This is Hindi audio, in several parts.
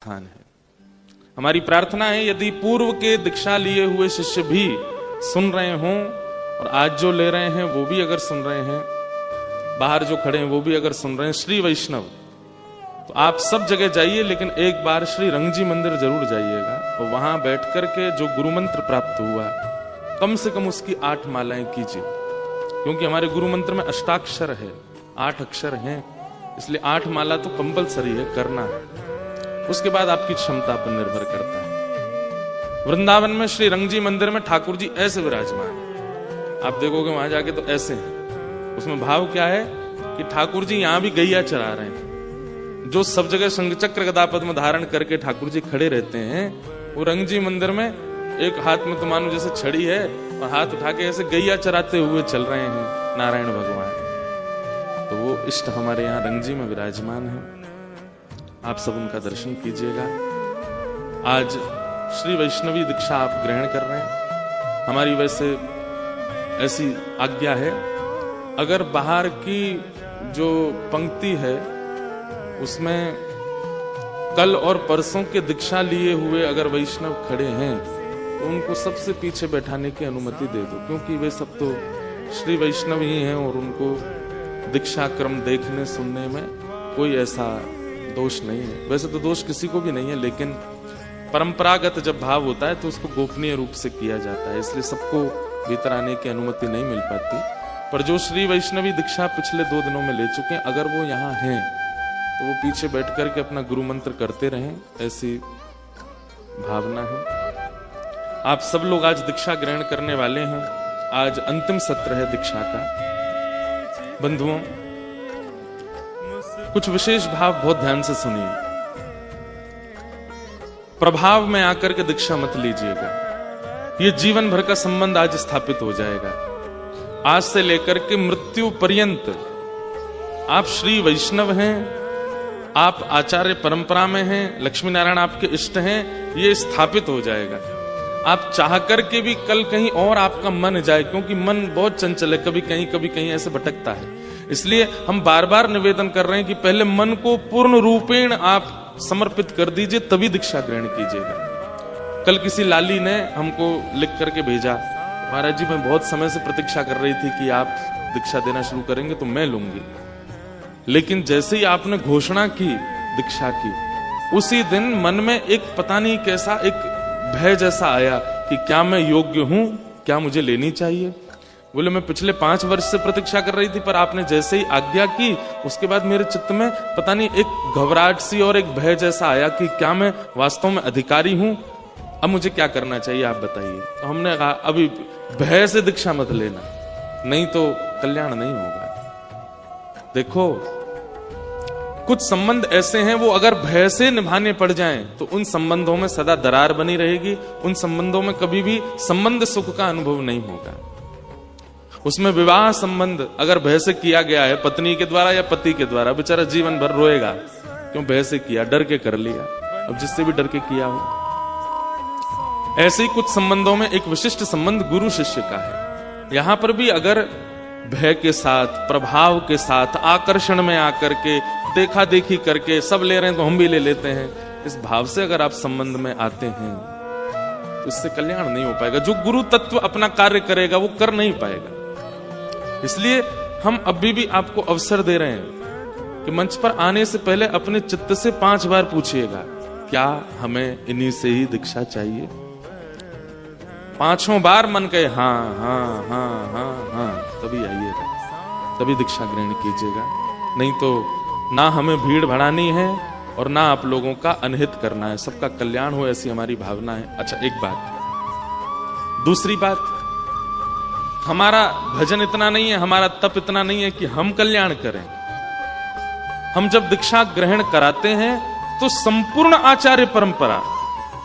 स्थान है। हमारी प्रार्थना है यदि पूर्व के दीक्षा लिए हुए शिष्य भी सुन रहे हों और आज जो ले रहे हैं वो भी अगर सुन रहे हैं, बाहर जो खड़े हैं वो भी अगर सुन रहे हैं श्री वैष्णव, तो आप सब जगह जाइए, लेकिन एक बार श्री रंगजी मंदिर जरूर जाइएगा और वहां बैठ करके जो गुरु मंत्र प्राप्त हुआ कम से कम उसकी 8 मालाएं कीजिए, क्योंकि हमारे गुरु मंत्र में अष्टाक्षर है, 8 अक्षर हैं, इसलिए 8 माला तो कंपलसरी है, करना है। उसके बाद आपकी क्षमता पर निर्भर करता है। वृंदावन में श्री रंगजी मंदिर में ठाकुर जी ऐसे विराजमान है, आप देखोगे वहां जाके तो ऐसे हैं। उसमें भाव क्या है कि ठाकुर जी यहां भी गैया चरा रहे हैं। जो सब जगह शंख चक्र गदा पद्म धारण करके ठाकुर जी खड़े रहते हैं, वो रंगजी मंदिर में एक हाथ में तो मानो जैसे छड़ी है और हाथ उठा के ऐसे गैया चराते हुए चल रहे हैं नारायण भगवान। तो वो इष्ट हमारे यहाँ रंगजी में विराजमान है, आप सब उनका दर्शन कीजिएगा। आज श्री वैष्णवी दीक्षा आप ग्रहण कर रहे हैं, हमारी वैसे ऐसी आज्ञा है, अगर बाहर की जो पंक्ति है उसमें कल और परसों के दीक्षा लिए हुए अगर वैष्णव खड़े हैं तो उनको सबसे पीछे बैठाने की अनुमति दे दो, क्योंकि वे सब तो श्री वैष्णव ही हैं और उनको दीक्षा क्रम देखने सुनने में कोई ऐसा दोष नहीं है। वैसे तो दोष किसी को भी नहीं है, लेकिन परंपरागत जब भाव होता है तो उसको गोपनीय रूप से किया जाता है, इसलिए सबको भीतर आने की अनुमति नहीं मिल पाती। पर जो श्री वैष्णवी दीक्षा पिछले 2 दिनों में ले चुके हैं, अगर वो यहाँ हैं तो वो पीछे बैठ करके अपना गुरु मंत्र करते रहें, ऐसी भावना है। आप सब लोग आज दीक्षा ग्रहण करने वाले हैं, आज अंतिम सत्र है दीक्षा का। बंधुओं, कुछ विशेष भाव बहुत ध्यान से सुनिए। प्रभाव में आकर के दीक्षा मत लीजिएगा, ये जीवन भर का संबंध आज स्थापित हो जाएगा। आज से लेकर के मृत्यु पर्यंत आप श्री वैष्णव हैं, आप आचार्य परंपरा में हैं, लक्ष्मी नारायण आपके इष्ट हैं, ये स्थापित हो जाएगा। आप चाह करके भी कल कहीं और आपका मन जाए, क्योंकि मन बहुत चंचल है, कभी कहीं ऐसे भटकता है। इसलिए हम बार बार निवेदन कर रहे हैं कि पहले मन को पूर्ण रूपेण आप समर्पित कर दीजिए, तभी दीक्षा ग्रहण कीजिएगा। कल किसी लाली ने हमको लिख करके भेजा, महाराज जी मैं बहुत समय से प्रतीक्षा कर रही थी कि आप दीक्षा देना शुरू करेंगे तो मैं लूंगी, लेकिन जैसे ही आपने घोषणा की दीक्षा की, उसी दिन मन में एक पता नहीं कैसा एक भय जैसा आया कि क्या मैं योग्य हूं, क्या मुझे लेनी चाहिए। बोले मैं पिछले 5 वर्ष से प्रतीक्षा कर रही थी, पर आपने जैसे ही आज्ञा की उसके बाद मेरे चित्त में पता नहीं एक घबराहट सी और एक भय जैसा आया कि क्या मैं वास्तव में अधिकारी हूं, अब मुझे क्या करना चाहिए आप बताइए। तो हमने कहा अभी भय से दीक्षा मत लेना, नहीं तो कल्याण नहीं होगा। देखो कुछ संबंध ऐसे हैं वो अगर भय से निभाने पड़ जाएं तो उन संबंधों में सदा दरार बनी रहेगी, उन संबंधों में कभी भी संबंध सुख का अनुभव नहीं होगा। उसमें विवाह संबंध अगर भय से किया गया है पत्नी के द्वारा या पति के द्वारा, बेचारा जीवन भर रोएगा, क्यों भय से किया, डर के कर लिया, अब जिससे भी डर के किया हो। ऐसे ही कुछ संबंधों में एक विशिष्ट संबंध गुरु शिष्य का है। यहां पर भी अगर भय के साथ, प्रभाव के साथ, आकर्षण में आकर के, देखा देखी करके सब ले रहे हैं तो हम भी ले लेते हैं, इस भाव से अगर आप संबंध में आते हैं तो इससे कल्याण नहीं हो पाएगा। जो गुरु तत्व अपना कार्य करेगा वो कर नहीं पाएगा। इसलिए हम अभी भी आपको अवसर दे रहे हैं कि मंच पर आने से पहले अपने चित्त से 5 बार पूछिएगा, क्या हमें इन्हीं से ही दीक्षा चाहिए? 5 बार मन कहे हाँ हाँ हाँ हाँ हाँ, तभी आइएगा, तभी दीक्षा ग्रहण कीजिएगा। नहीं तो ना हमें भीड़ बढ़ानी है और ना आप लोगों का अनहित करना है, सबका कल्याण हो ऐसी हमारी भावना है। अच्छा एक बात, दूसरी बात, हमारा भजन इतना नहीं है, हमारा तप इतना नहीं है कि हम कल्याण करें। हम जब दीक्षा ग्रहण कराते हैं तो संपूर्ण आचार्य परंपरा,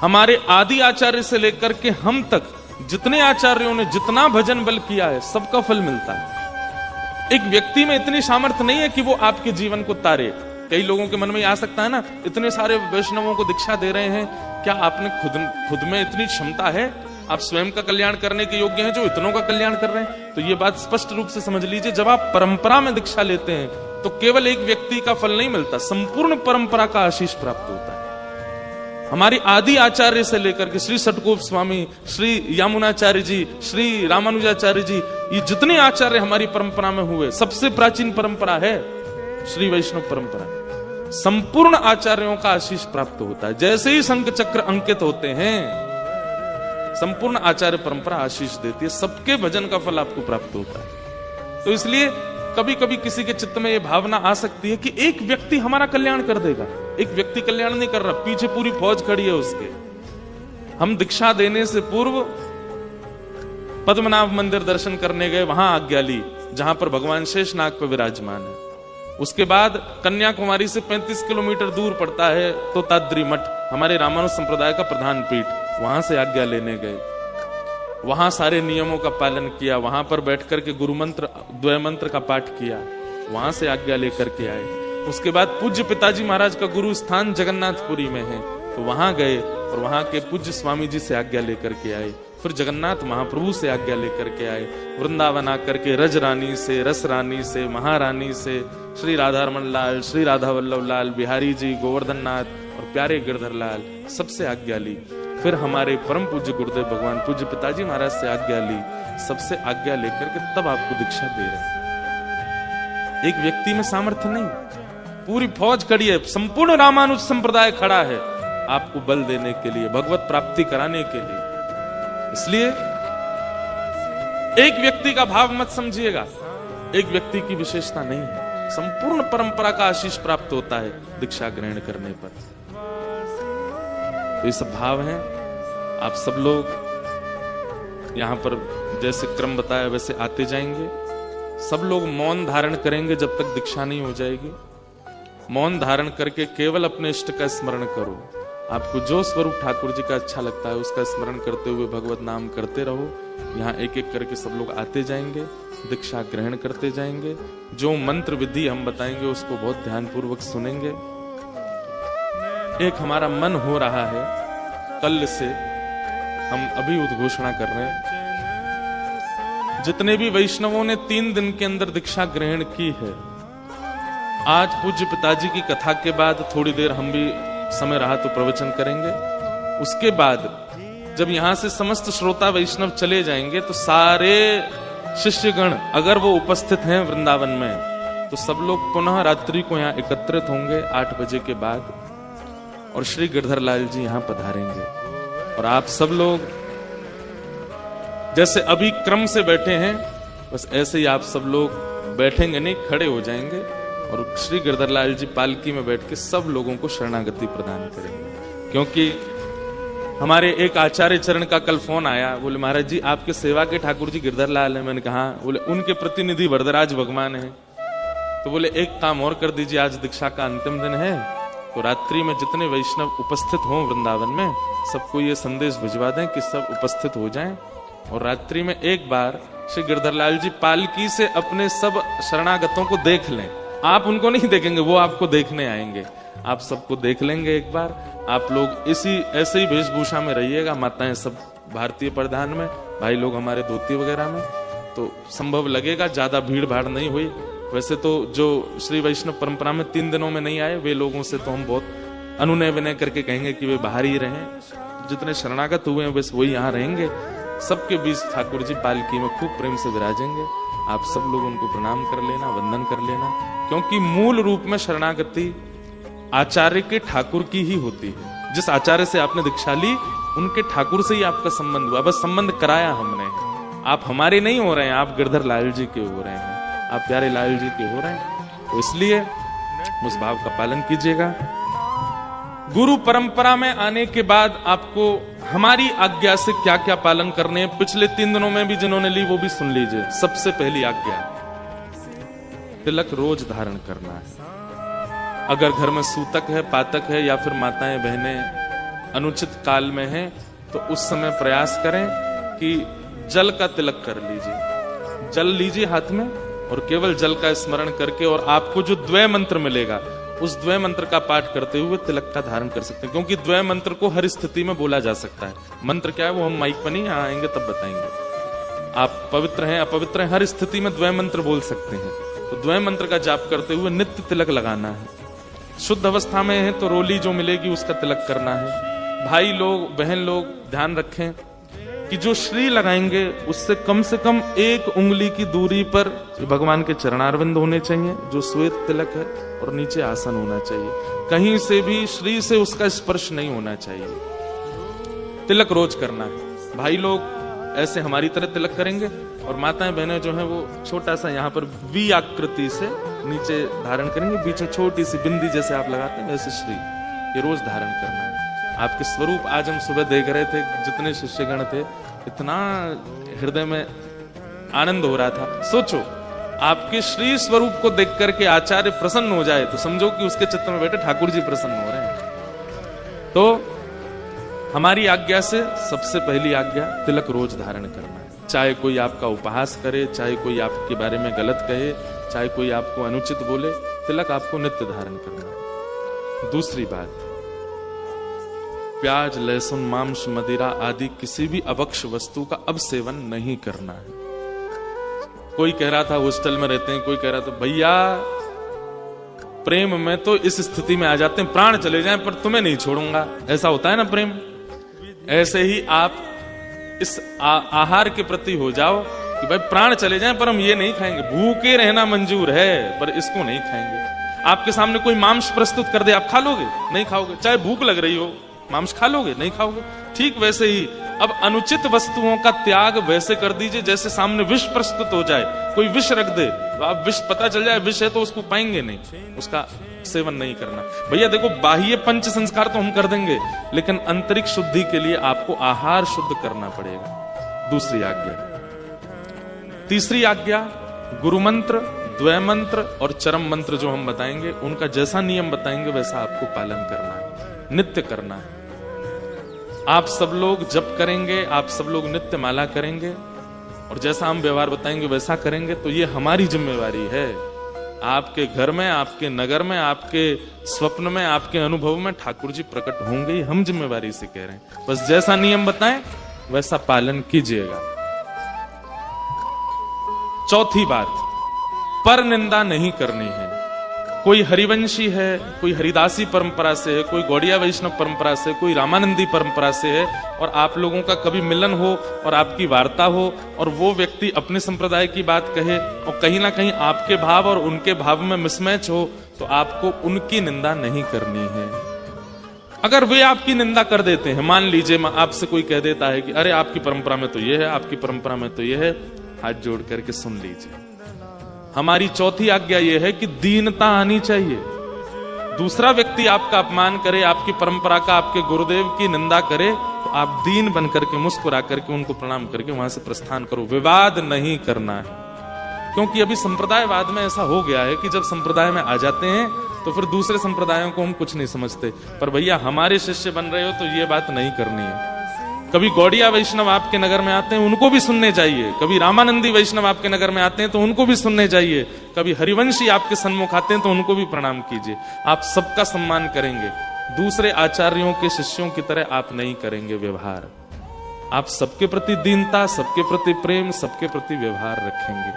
हमारे आदि आचार्य से लेकर के हम तक जितने आचार्यों ने जितना भजन बल किया है सबका फल मिलता है। एक व्यक्ति में इतनी सामर्थ्य नहीं है कि वो आपके जीवन को तारे। कई लोगों के मन में आ सकता है ना, इतने सारे वैष्णवों को दीक्षा दे रहे हैं, क्या आपने खुद में इतनी क्षमता है, आप स्वयं का कल्याण करने के योग्य हैं जो इतनों का कल्याण कर रहे हैं? तो ये बात स्पष्ट रूप से समझ लीजिए, जब आप परंपरा में दीक्षा लेते हैं तो केवल एक व्यक्ति का फल नहीं मिलता, संपूर्ण परंपरा का आशीष प्राप्त होता है। हमारी आदि आचार्य से लेकर के श्री सटकोप स्वामी, श्री यामुनाचार्य जी, श्री रामानुजाचार्य जी, ये जितने आचार्य हमारी परंपरा में हुए, सबसे प्राचीन परंपरा है श्री वैष्णव परंपरा। संपूर्ण आचार्यों का आशीष प्राप्त होता है। जैसे ही शंख चक्र अंकित होते हैं, संपूर्ण आचार्य परंपरा आशीष देती है, सबके भजन का फल आपको प्राप्त होता है। तो इसलिए कभी कभी किसी के चित्त में यह भावना आ सकती है कि एक व्यक्ति हमारा कल्याण कर देगा। एक व्यक्ति कल्याण नहीं कर रहा, पीछे पूरी फौज खड़ी है उसके। हम दीक्षा देने से पूर्व पद्मनाभ मंदिर दर्शन करने गए, वहां आज्ञा ली जहां पर भगवान शेषनाग पर विराजमान है। उसके बाद कन्याकुमारी से 35 किलोमीटर दूर पड़ता है तोताद्री मठ, हमारे रामानुज संप्रदाय का प्रधान पीठ, वहां से आज्ञा लेने गए। वहां सारे नियमों का पालन किया, वहां पर बैठकर के गुरु मंत्र द्वय मंत्र का पाठ किया, वहां से आज्ञा लेकर के आए। उसके बाद पूज्य पिताजी महाराज का गुरु स्थान जगन्नाथपुरी में है, तो वहां गए और वहां के पूज्य स्वामी जी से आज्ञा लेकर के आए। फिर जगन्नाथ महाप्रभु से आज्ञा लेकर के आए। वृंदावन आकर के रज रानी से, रस रानी से, महारानी से, श्री राधारमण लाल, श्री राधा वल्लभ लाल, बिहारी जी, गोवर्धन नाथ और प्यारे गिरधर लाल, सबसे आज्ञा ली। फिर हमारे परम पूज्य गुरुदेव भगवान पूज्य पिताजी महाराज से आज्ञा ली। सबसे आज्ञा लेकर के तब आपको दीक्षा दे रहे हैं। एक व्यक्ति में सामर्थ्य नहीं, पूरी फौज खड़ी है, संपूर्ण रामानुज संप्रदाय खड़ा है आपको बल देने के लिए, भगवत प्राप्ति कराने के लिए। इसलिए एक व्यक्ति का भाव मत समझिएगा, एक व्यक्ति की विशेषता नहीं है, संपूर्ण परंपरा का आशीष प्राप्त होता है दीक्षा ग्रहण करने पर। तो ये सब भाव है। आप सब लोग यहां पर जैसे क्रम बताया वैसे आते जाएंगे। सब लोग मौन धारण करेंगे जब तक दीक्षा नहीं हो जाएगी। मौन धारण करके केवल अपने इष्ट का स्मरण करो। आपको जो स्वरूप ठाकुर जी का अच्छा लगता है उसका स्मरण करते हुए भगवत नाम करते रहो। यहाँ एक एक करके सब लोग आते जाएंगे, दीक्षा ग्रहण करते जाएंगे। जो मंत्र विधि हम बताएंगे उसको बहुत ध्यानपूर्वक सुनेंगे। एक हमारा मन हो रहा है, कल से हम अभी उद्घोषणा कर रहे हैं, जितने भी वैष्णवों ने 3 दिन के अंदर दीक्षा ग्रहण की है, आज पूज्य पिताजी की कथा के बाद थोड़ी देर हम भी समय रहा तो प्रवचन करेंगे। उसके बाद जब यहां से समस्त श्रोता वैष्णव चले जाएंगे तो सारे शिष्यगण अगर वो उपस्थित हैं वृंदावन में, तो सब लोग पुनः रात्रि को यहाँ एकत्रित होंगे 8 बजे के बाद, और श्री गिरधर लाल जी यहाँ पधारेंगे। और आप सब लोग जैसे अभी क्रम से बैठे हैं, बस ऐसे ही आप सब लोग बैठेंगे नहीं, खड़े हो जाएंगे और श्री गिरधर लाल जी पालकी में बैठ के सब लोगों को शरणागति प्रदान करेंगे। क्योंकि हमारे एक आचार्य चरण का कल फोन आया, बोले महाराज जी आपके सेवा के ठाकुर जी गिरधर लाल है। मैंने कहा, बोले उनके प्रतिनिधि वरदराज भगवान है। तो बोले एक काम और कर दीजिए, आज दीक्षा का अंतिम दिन है, तो रात्रि में जितने वैष्णव उपस्थित हों वृंदावन में, सबको ये संदेश भिजवा दें कि सब उपस्थित हो जाएं, और रात्रि में एक बार श्री गिरधर लाल जी पालकी से अपने सब शरणागतों को देख लें। आप उनको नहीं देखेंगे, वो आपको देखने आएंगे। आप सबको देख लेंगे एक बार। आप लोग ऐसे ही वेशभूषा में रहिएगा, माताएं सब भारतीय परिधान में, भाई लोग हमारे धोती वगैरह में, तो संभव लगेगा, ज्यादा भीड़ भाड़ नहीं हुई। वैसे तो जो श्री वैष्णव परंपरा में 3 दिनों में नहीं आए, वे लोगों से तो हम बहुत अनुनय विनय करके कहेंगे कि वे बाहर ही रहें। जितने शरणागत हुए हैं बस वही यहाँ रहेंगे। सबके बीच ठाकुर जी पालकी में खूब प्रेम से विराजेंगे। आप सब लोग उनको प्रणाम कर लेना, वंदन कर लेना, क्योंकि मूल रूप में शरणागति आचार्य के ठाकुर की ही होती है। जिस आचार्य से आपने दीक्षा ली, उनके ठाकुर से ही आपका संबंध हुआ, बस संबंध कराया हमने। आप हमारे नहीं हो रहे हैं, आप गिरधर लाल जी के हो रहे हैं, आप प्यारे लाल जी के हो रहे हैं। तो इसलिए उस भाव का पालन कीजिएगा। गुरु परंपरा में आने के बाद आपको हमारी आज्ञा से क्या क्या पालन करने हैं, पिछले 3 दिनों में भी जिन्होंने ली वो भी सुन लीजिए। सबसे पहली आज्ञा, तिलक रोज धारण करना है। अगर घर में सूतक है, पातक है, या फिर माताएं बहनें अनुचित काल में हैं, तो उस समय प्रयास करें कि जल का तिलक कर लीजिए। जल लीजिए हाथ में और केवल जल का स्मरण करके, और आपको जो द्वय मंत्र मिलेगा उस द्वय मंत्र का पाठ करते हुए तिलक का धारण कर सकते हैं। क्योंकि द्वय मंत्र को हर स्थिति में बोला जा सकता है। मंत्र क्या है वो हम माइक पर नहीं, यहाँ आएंगे तब बताएंगे। आप पवित्र हैं अपवित्र हैं, हर स्थिति में द्वय मंत्र बोल सकते हैं। तो द्वय मंत्र का जाप करते हुए नित्य तिलक लगाना है। शुद्ध अवस्था में है तो रोली जो मिलेगी उसका तिलक करना है। भाई लोग, बहन लोग ध्यान रखें कि जो श्री लगाएंगे उससे कम 1 उंगली की दूरी पर भगवान के चरणारविंद होने चाहिए, जो श्वेत तिलक है, और नीचे आसन होना चाहिए। कहीं से भी श्री से उसका स्पर्श नहीं होना चाहिए। तिलक रोज करना है। भाई लोग ऐसे हमारी तरह तिलक करेंगे, और माताएं बहनें जो हैं वो छोटा सा यहाँ पर वी आकृति से नीचे धारण करेंगे, बीच में छोटी सी बिंदी जैसे आप लगाते हैं वैसे श्री ये रोज धारण करना है। आपके स्वरूप आज हम सुबह देख रहे थे, जितने शिष्यगण थे, इतना हृदय में आनंद हो रहा था। सोचो आपके श्री स्वरूप को देख करके आचार्य प्रसन्न हो जाए तो समझो कि उसके चित्त में बैठे ठाकुर जी प्रसन्न हो रहे हैं। तो हमारी आज्ञा से सबसे पहली आज्ञा तिलक रोज धारण करना है। चाहे कोई आपका उपहास करे, चाहे कोई आपके बारे में गलत कहे, चाहे कोई आपको अनुचित बोले, तिलक आपको नित्य धारण करना है। दूसरी बात, प्याज, लहसुन, मांस, मदिरा आदि किसी भी अभक्ष वस्तु का अब सेवन नहीं करना है। कोई कह रहा था हॉस्टल में रहते हैं, कोई कह रहा था भैया प्रेम में तो इस स्थिति में आ जाते हैं प्राण चले जाएं पर तुम्हें नहीं छोड़ूंगा। ऐसा होता है ना प्रेम। ऐसे ही आप इस आहार के प्रति हो जाओ कि भाई प्राण चले जाएं पर हम ये नहीं खाएंगे, भूखे रहना मंजूर है पर इसको नहीं खाएंगे। आपके सामने कोई मांस प्रस्तुत कर दे, आप खा लोगे? नहीं खाओगे। चाहे भूख लग रही हो, मांस खा लोगे? नहीं खाओगे। ठीक वैसे ही अब अनुचित वस्तुओं का त्याग वैसे कर दीजिए जैसे सामने विष प्रस्तुत हो जाए, कोई विष रख दे तो आप विष पता चल जाए विष है तो उसको पाएंगे नहीं, उसका सेवन नहीं करना। भैया देखो बाह्य पंच संस्कार तो हम कर देंगे, लेकिन आंतरिक शुद्धि के लिए आपको आहार शुद्ध करना पड़ेगा। दूसरी आज्ञा। तीसरी आज्ञा, गुरु मंत्र, द्वय मंत्र और चरम मंत्र जो हम बताएंगे उनका जैसा नियम बताएंगे वैसा आपको पालन करना है, नित्य करना है। आप सब लोग जप करेंगे, आप सब लोग नित्य माला करेंगे और जैसा हम व्यवहार बताएंगे वैसा करेंगे तो ये हमारी जिम्मेवारी है। आपके घर में, आपके नगर में, आपके स्वप्न में, आपके अनुभव में ठाकुर जी प्रकट होंगे, ही हम जिम्मेवारी से कह रहे हैं। बस जैसा नियम बताएं वैसा पालन कीजिएगा। चौथी बात, पर निंदा नहीं करनी है। कोई हरिवंशी है, कोई हरिदासी परंपरा से है, कोई गौड़िया वैष्णव परंपरा से, कोई रामानंदी परंपरा से है, और आप लोगों का कभी मिलन हो और आपकी वार्ता हो और वो व्यक्ति अपने संप्रदाय की बात कहे और कहीं ना कहीं आपके भाव और उनके भाव में मिसमैच हो, तो आपको उनकी निंदा नहीं करनी है। अगर वे आपकी निंदा कर देते हैं, मान लीजिए आपसे कोई कह देता है कि अरे आपकी परंपरा में तो ये है, आपकी परंपरा में तो ये है, हाथ जोड़ करके सुन लीजिए। हमारी चौथी आज्ञा यह है कि दीनता आनी चाहिए। दूसरा व्यक्ति आपका अपमान करे, आपकी परंपरा का, आपके गुरुदेव की निंदा करे, तो आप दीन बन करके मुस्कुरा करके उनको प्रणाम करके वहां से प्रस्थान करो। विवाद नहीं करना है, क्योंकि अभी संप्रदायवाद में ऐसा हो गया है कि जब संप्रदाय में आ जाते हैं तो फिर दूसरे संप्रदायों को हम कुछ नहीं समझते। पर भैया हमारे शिष्य बन रहे हो तो ये बात नहीं करनी है। कभी गौड़िया वैष्णव आपके नगर में आते हैं उनको भी सुनने चाहिए, कभी रामानंदी वैष्णव आपके नगर में आते हैं तो उनको भी सुनने चाहिए, कभी हरिवंशी आपके सन्मुख आते हैं तो उनको भी प्रणाम कीजिए। आप सबका सम्मान करेंगे, दूसरे आचार्यों के शिष्यों की तरह आप नहीं करेंगे व्यवहार। आप सबके प्रति दीनता, सबके प्रति प्रेम, सबके प्रति व्यवहार रखेंगे।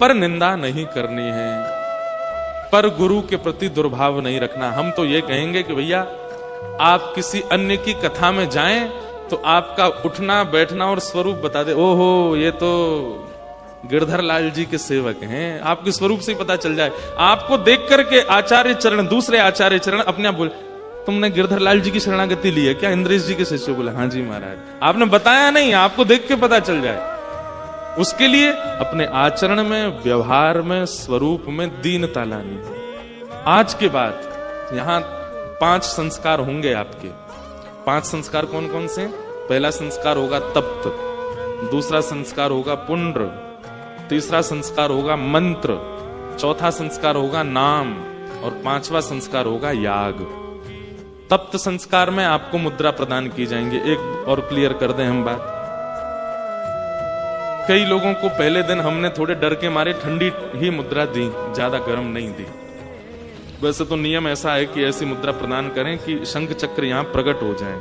पर निंदा नहीं करनी है, पर गुरु के प्रति दुर्भाव नहीं रखना। हम तो ये कहेंगे कि भैया आप किसी अन्य की कथा में जाएं तो आपका उठना बैठना और स्वरूप बता दे, ओहो ये तो गिरधर लाल जी के सेवक हैं, आपके स्वरूप से ही पता चल जाए। आपको देख करके आचार्य चरण, दूसरे आचार्य चरण अपने आप बोले तुमने गिरधर लाल जी की शरणागति ली है क्या? इंद्रेश जी के शिष्य बोले हाँ जी महाराज। आपने बताया नहीं, आपको देख के पता चल जाए। उसके लिए अपने आचरण में, व्यवहार में, स्वरूप में दीनता लानी है। आज के बाद यहां 5 संस्कार होंगे आपके। 5 संस्कार कौन कौन से? पहला संस्कार होगा तप्त, दूसरा संस्कार होगा पुण्ड्र, तीसरा संस्कार होगा मंत्र, चौथा संस्कार होगा नाम और 5वां संस्कार होगा याग। तप्त संस्कार में आपको मुद्रा प्रदान की जाएंगे। एक और क्लियर कर दें हम बात, कई लोगों को पहले दिन हमने थोड़े डर के मारे ठंडी ही मुद्रा दी, ज्यादा गर्म नहीं दी। वैसे तो नियम ऐसा है कि ऐसी मुद्रा प्रदान करें कि शंख चक्र यहां प्रकट हो जाए,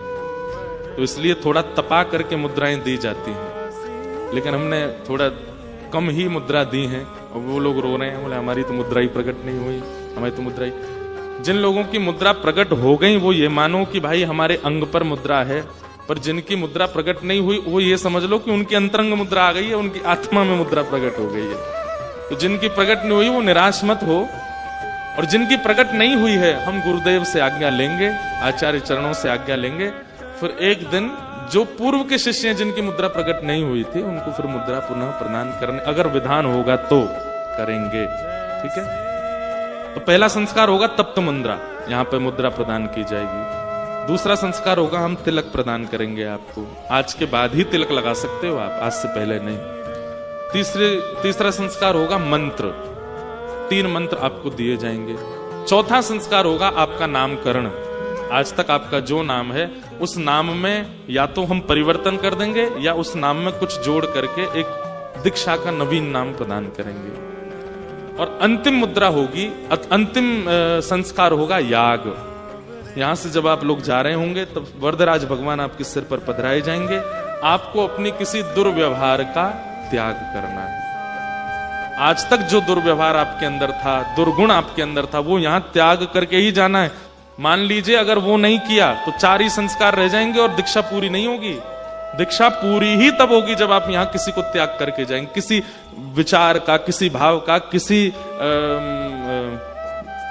तो इसलिए थोड़ा तपा करके मुद्राएं दी जाती हैं। लेकिन हमने थोड़ा कम ही मुद्रा दी है और वो लोग रो रहे हैं, बोले हमारी तो मुद्रा ही प्रकट नहीं हुई, हमारी तो मुद्रा ही। जिन लोगों की मुद्रा प्रकट हो गई वो ये मानो कि भाई हमारे अंग पर मुद्रा है, पर जिनकी मुद्रा प्रकट नहीं हुई वो ये समझ लो कि उनकी अंतरंग मुद्रा आ गई है, उनकी आत्मा में मुद्रा प्रकट हो गई है। तो जिनकी प्रकट नहीं हुई वो निराश मत हो, और जिनकी प्रकट नहीं हुई है हम गुरुदेव से आज्ञा लेंगे, आचार्य चरणों से आज्ञा लेंगे। फिर एक दिन जो पूर्व के शिष्य हैं जिनकी मुद्रा प्रकट नहीं हुई थी उनको फिर मुद्रा पुनः प्रदान करने अगर विधान होगा तो करेंगे। ठीक है, तो पहला संस्कार होगा तप्त मुद्रा, यहां पर मुद्रा प्रदान की जाएगी। दूसरा संस्कार होगा हम तिलक प्रदान करेंगे आपको, आज के बाद ही तिलक लगा सकते हो आप, आज से पहले नहीं। तीसरा संस्कार होगा मंत्र, 3 मंत्र आपको दिए जाएंगे। चौथा संस्कार होगा आपका नामकरण, आज तक आपका जो नाम है उस नाम में या तो हम परिवर्तन कर देंगे या उस नाम में कुछ जोड़ करके एक दीक्षा का नवीन नाम प्रदान करेंगे। और अंतिम मुद्रा होगी, अंतिम संस्कार होगा याग। यहां से जब आप लोग जा रहे होंगे तब वरदराज भगवान आपके सिर पर पधराए जाएंगे, आपको अपनी किसी दुर्व्यवहार का त्याग करना है। आज तक जो दुर्व्यवहार आपके अंदर था, दुर्गुण आपके अंदर था, वो यहां त्याग करके ही जाना है। मान लीजिए अगर वो नहीं किया तो 4 ही संस्कार रह जाएंगे और दीक्षा पूरी नहीं होगी। दीक्षा पूरी ही तब होगी जब आप यहां किसी को त्याग करके जाएंगे, किसी विचार का, किसी भाव का, किसी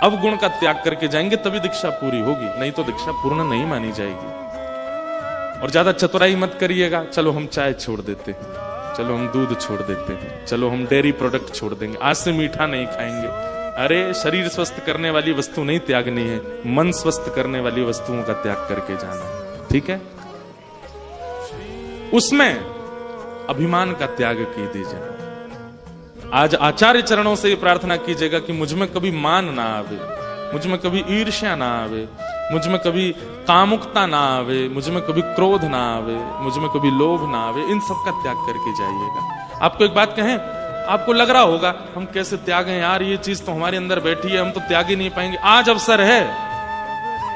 अवगुण का त्याग करके जाएंगे, तभी दीक्षा पूरी होगी, नहीं तो दीक्षा पूर्ण नहीं मानी जाएगी। और ज्यादा चतुराई मत करिएगा, चलो हम चाय छोड़ देते हैं, चलो हम दूध छोड़ देते हैं, चलो हम डेयरी प्रोडक्ट छोड़ देंगे, आज से मीठा नहीं खाएंगे। अरे शरीर स्वस्थ करने वाली वस्तु नहीं त्यागनी है, मन स्वस्थ करने वाली वस्तुओं का त्याग करके जाना है। ठीक है, उसमें अभिमान का त्याग की दीजिए। आज आचार्य चरणों से ये प्रार्थना कीजिएगा कि मुझ में कभी मान ना आवे, मुझ में कभी ईर्ष्या ना आवे, मुझ में कभी कामुकता ना आवे, मुझ में कभी क्रोध ना आवे, मुझ में कभी लोभ ना आवे। इन सब का त्याग करके जाइएगा। आपको एक बात कहें, आपको लग रहा होगा हम कैसे त्यागें यार, ये चीज तो हमारे अंदर बैठी है, हम तो त्याग ही नहीं पाएंगे। आज अवसर है,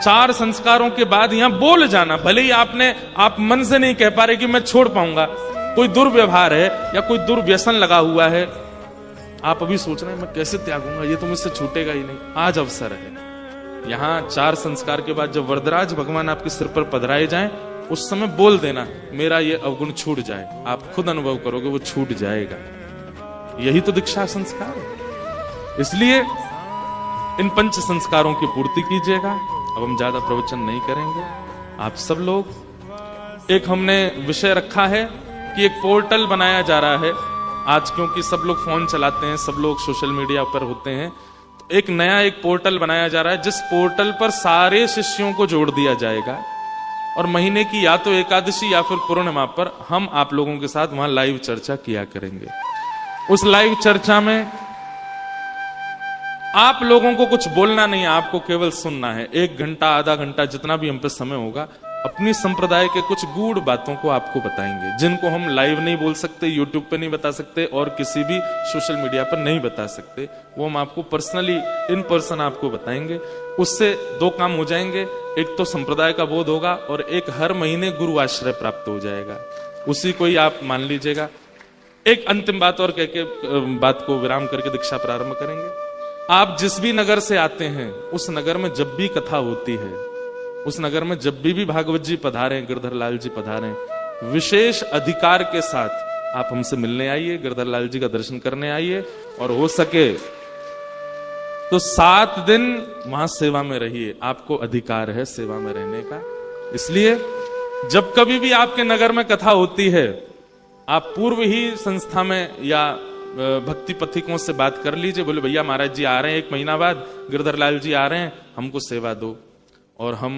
4 संस्कारों के बाद यहां बोल जाना। भले ही आप मन से नहीं कह पा रहे कि मैं छोड़ पाऊंगा, कोई दुर्व्यवहार है या कोई दुर्व्यसन लगा हुआ है, आप अभी सोच रहे हैं मैं कैसे त्यागूंगा, ये तो मुझसे छूटेगा ही नहीं। आज अवसर है, यहां 4 संस्कार के बाद जब वरदराज भगवान आपके सिर पर पधराए जाएं, उस समय बोल देना मेरा ये अवगुण छूट जाए। आप खुद अनुभव करोगे वो छूट जाएगा। यही तो दीक्षा संस्कार है। इसलिए इन 5 संस्कारों की पूर्ति कीजिएगा। अब हम ज्यादा प्रवचन नहीं करेंगे। आप सब लोग, एक हमने विषय रखा है कि एक पोर्टल बनाया जा रहा है आज, क्योंकि सब लोग फोन चलाते हैं, सब लोग सोशल मीडिया पर होते हैं, तो एक नया एक पोर्टल बनाया जा रहा है जिस पोर्टल पर सारे शिष्यों को जोड़ दिया जाएगा। और महीने की या तो एकादशी या फिर पूर्णिमा पर हम आप लोगों के साथ वहां लाइव चर्चा किया करेंगे। उस लाइव चर्चा में आप लोगों को कुछ बोलना नहीं है, आपको केवल सुनना है। 1 घंटा, आधा घंटा, जितना भी हम पे समय होगा, अपनी संप्रदाय के कुछ गूढ़ बातों को आपको बताएंगे, जिनको हम लाइव नहीं बोल सकते, यूट्यूब पे नहीं बता सकते और किसी भी सोशल मीडिया पर नहीं बता सकते। वो हम आपको पर्सनली, इन पर्सन आपको बताएंगे। उससे 2 काम हो जाएंगे, एक तो संप्रदाय का बोध होगा और एक हर महीने गुरु आश्रय प्राप्त हो जाएगा। उसी को ही आप मान लीजिएगा। एक अंतिम बात और कह के बात को विराम करके दीक्षा प्रारंभ करेंगे। आप जिस भी नगर से आते हैं, उस नगर में जब भी कथा होती है, उस नगर में जब भी भागवत जी पधारे, गिरधर लाल जी पधारे, विशेष अधिकार के साथ आप हमसे मिलने आइए, गिरधर लाल जी का दर्शन करने आइए, और हो सके तो 7 दिन वहां सेवा में रहिए। आपको अधिकार है सेवा में रहने का। इसलिए जब कभी भी आपके नगर में कथा होती है, आप पूर्व ही संस्था में या भक्ति पथिकों से बात कर लीजिए, बोले भैया महाराज जी आ रहे हैं 1 महीना बाद, गिरधर लाल जी आ रहे हैं, हमको सेवा दो। और हम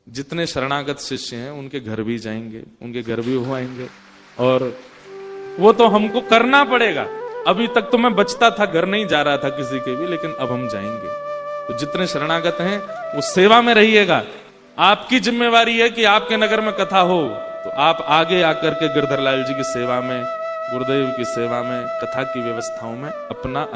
जितने शरणागत शिष्य हैं उनके घर भी जाएंगे, उनके घर भी हो आएंगे, और वो तो हमको करना पड़ेगा। अभी तक तो मैं बचता था, घर नहीं जा रहा था किसी के भी, लेकिन अब हम जाएंगे। तो जितने शरणागत हैं वो सेवा में रहिएगा। आपकी जिम्मेवारी है कि आपके नगर में कथा हो तो आप आगे आकर के गिरधर लाल जी की सेवा में, गुरुदेव की सेवा में, कथा की व्यवस्थाओं में अपना